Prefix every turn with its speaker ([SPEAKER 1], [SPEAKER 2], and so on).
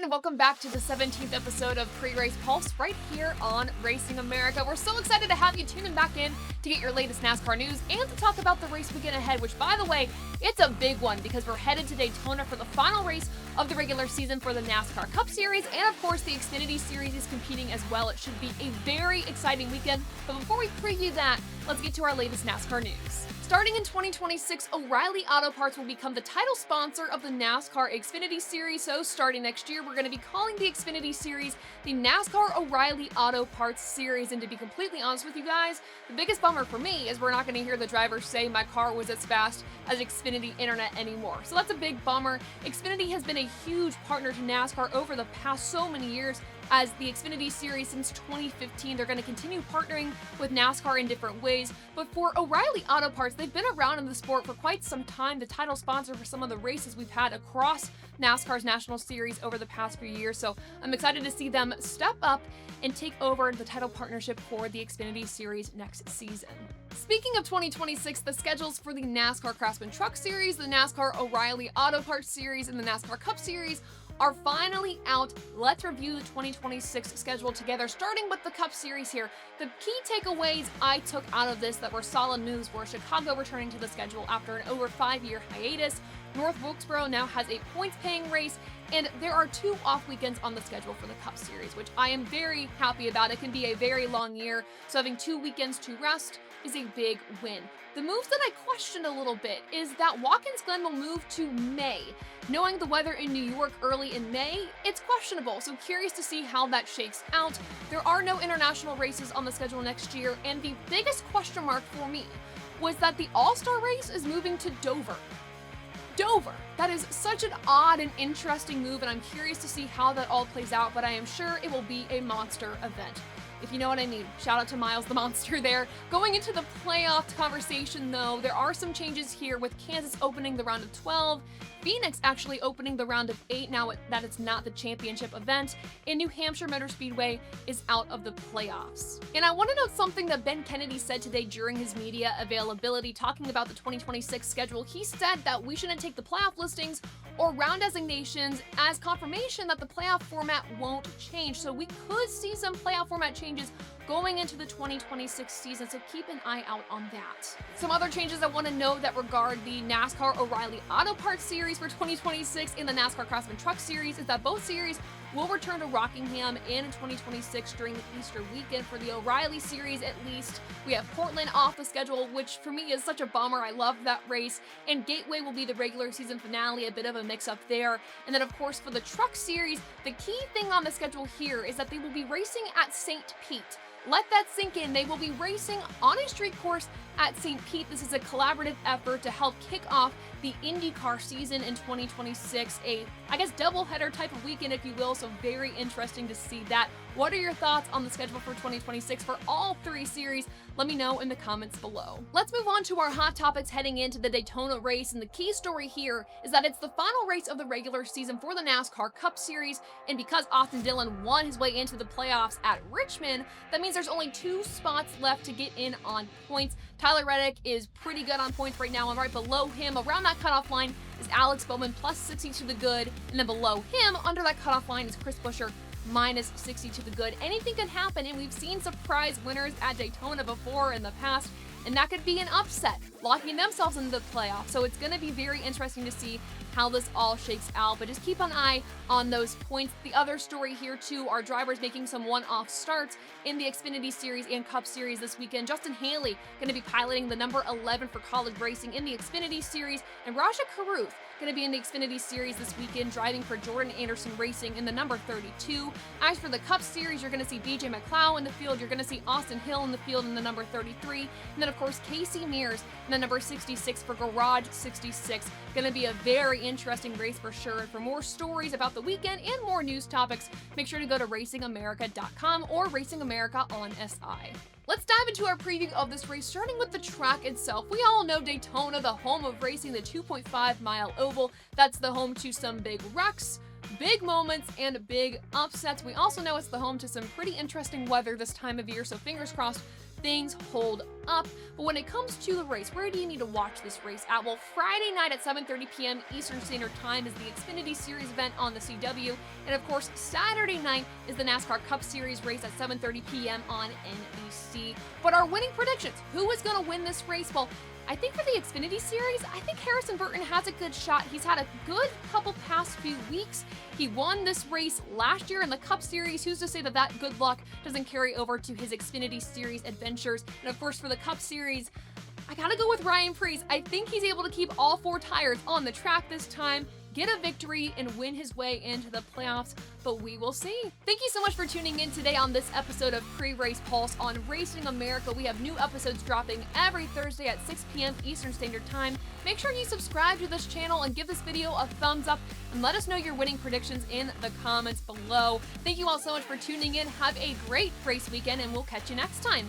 [SPEAKER 1] and welcome back to the 17th episode of Pre-Race Pulse right here on Racing America. We're so excited to have you tuning back in to get your latest NASCAR news and to talk about the race weekend ahead, which, by the way, it's a big one because we're headed to Daytona for the final race of the regular season for the NASCAR Cup Series, and of course the Xfinity Series is competing as well. It should be a very exciting weekend, but before we preview that, let's get to our latest NASCAR news. Starting in 2026, O'Reilly Auto Parts will become the title sponsor of the NASCAR Xfinity Series, so starting next year, we're going to be calling the Xfinity Series the NASCAR O'Reilly Auto Parts Series, and to be completely honest with you guys, the biggest bummer for me is we're not going to hear the drivers say my car was as fast as Xfinity Internet anymore, so that's a big bummer. Xfinity has been a huge partner to NASCAR over the past so many years. As the Xfinity Series since 2015, they're going to continue partnering with NASCAR in different ways. But for O'Reilly Auto Parts, they've been around in the sport for quite some time, the title sponsor for some of the races we've had across NASCAR's National Series over the past few years. So I'm excited to see them step up and take over the title partnership for the Xfinity Series next season. Speaking of 2026, the schedules for the NASCAR Craftsman Truck Series, the NASCAR O'Reilly Auto Parts Series, and the NASCAR Cup Series are finally out. Let's review the 2026 schedule together, starting with the Cup Series here. The key takeaways I took out of this that were solid news were Chicago returning to the schedule after an over 5-year hiatus. North Wilkesboro now has a points-paying race, and there are 2 off weekends on the schedule for the Cup Series, which I am very happy about. It can be a very long year, so having 2 weekends to rest is a big win. The move that I questioned a little bit is that Watkins Glen will move to May. Knowing the weather in New York early in May, it's questionable, so curious to see how that shakes out. There are no international races on the schedule next year, and the biggest question mark for me was that the All-Star race is moving to Dover. Dover! That is such an odd and interesting move, and I'm curious to see how that all plays out, but I am sure it will be a monster event, if you know what I mean. Shout out to Miles the Monster there. Going into the playoff conversation, though, there are some changes here with Kansas opening the round of 12, Phoenix actually opening the round of 8 now that it's not the championship event, and New Hampshire Motor Speedway is out of the playoffs. And I want to note something that Ben Kennedy said today during his media availability talking about the 2026 schedule. He said that we shouldn't take the playoff listings or round designations as confirmation that the playoff format won't change. So we could see some playoff format changes going into the 2026 season, so keep an eye out on that. Some other changes I want to note that regard the NASCAR O'Reilly Auto Parts Series for 2026 and the NASCAR Craftsman Truck Series is that both series will return to Rockingham in 2026 during the Easter weekend. For the O'Reilly Series, at least, we have Portland off the schedule, which for me is such a bummer. I love that race. And Gateway will be the regular season finale, a bit of a mix-up there. And then, of course, for the Truck Series, the key thing on the schedule here is that they will be racing at St. Pete. Let that sink in. They will be racing on a street course at St. Pete. This is a collaborative effort to help kick off the IndyCar season in 2026, I guess doubleheader type of weekend, if you will, so very interesting to see that. What are your thoughts on the schedule for 2026 for all 3 series? Let me know in the comments below. Let's move on to our hot topics heading into the Daytona race, and the key story here is that it's the final race of the regular season for the NASCAR Cup Series, and because Austin Dillon won his way into the playoffs at Richmond, that means there's only 2 spots left to get in on points. Tyler Reddick is pretty good on points right now, and right below him, around that cutoff line, is Alex Bowman plus 60 to the good, and then below him, under that cutoff line, is Chris Buescher minus 60 to the good. Anything can happen, and we've seen surprise winners at Daytona before in the past, and that could be an upset, locking themselves into the playoffs. So it's going to be very interesting to see how this all shakes out, but just keep an eye on those points. The other story here too are drivers making some one-off starts in the Xfinity Series and Cup Series this weekend. Justin Haley going to be piloting the number 11 for college racing in the Xfinity Series, and Raja Karuth going to be in the Xfinity Series this weekend, driving for Jordan Anderson Racing in the number 32. As for the Cup Series, you're going to see BJ McLeod in the field, you're going to see Austin Hill in the field in the number 33, and then of course Casey Mears in the number 66 for Garage 66. Going to be a very interesting race for sure. And for more stories about the weekend and more news topics, make sure to go to racingamerica.com or Racing America on SI. Let's dive into our preview of this race, starting with the track itself. We all know Daytona, the home of racing, the 2.5-mile oval. That's the home to some big wrecks, big moments, and big upsets. We also know it's the home to some pretty interesting weather this time of year, so fingers crossed things hold up. But when it comes to the race, where do you need to watch this race at? Well, Friday night at 7:30 p.m. Eastern Standard Time is the Xfinity Series event on the CW, and of course, Saturday night is the NASCAR Cup Series race at 7:30 p.m. on NBC. But our winning predictions, who is going to win this race? Well, I think for the Xfinity Series, I think Harrison Burton has a good shot. He's had a good couple past few weeks. He won this race last year in the Cup Series. Who's to say that that good luck doesn't carry over to his Xfinity Series adventures? And of course, for the Cup Series, I gotta go with Ryan Preece. I think he's able to keep all 4 tires on the track this time, get a victory, and win his way into the playoffs, but we will see. Thank you so much for tuning in today on this episode of Pre-Race Pulse on Racing America. We have new episodes dropping every Thursday at 6 p.m. Eastern Standard Time. Make sure you subscribe to this channel and give this video a thumbs up, and let us know your winning predictions in the comments below. Thank you all so much for tuning in. Have a great race weekend, and we'll catch you next time.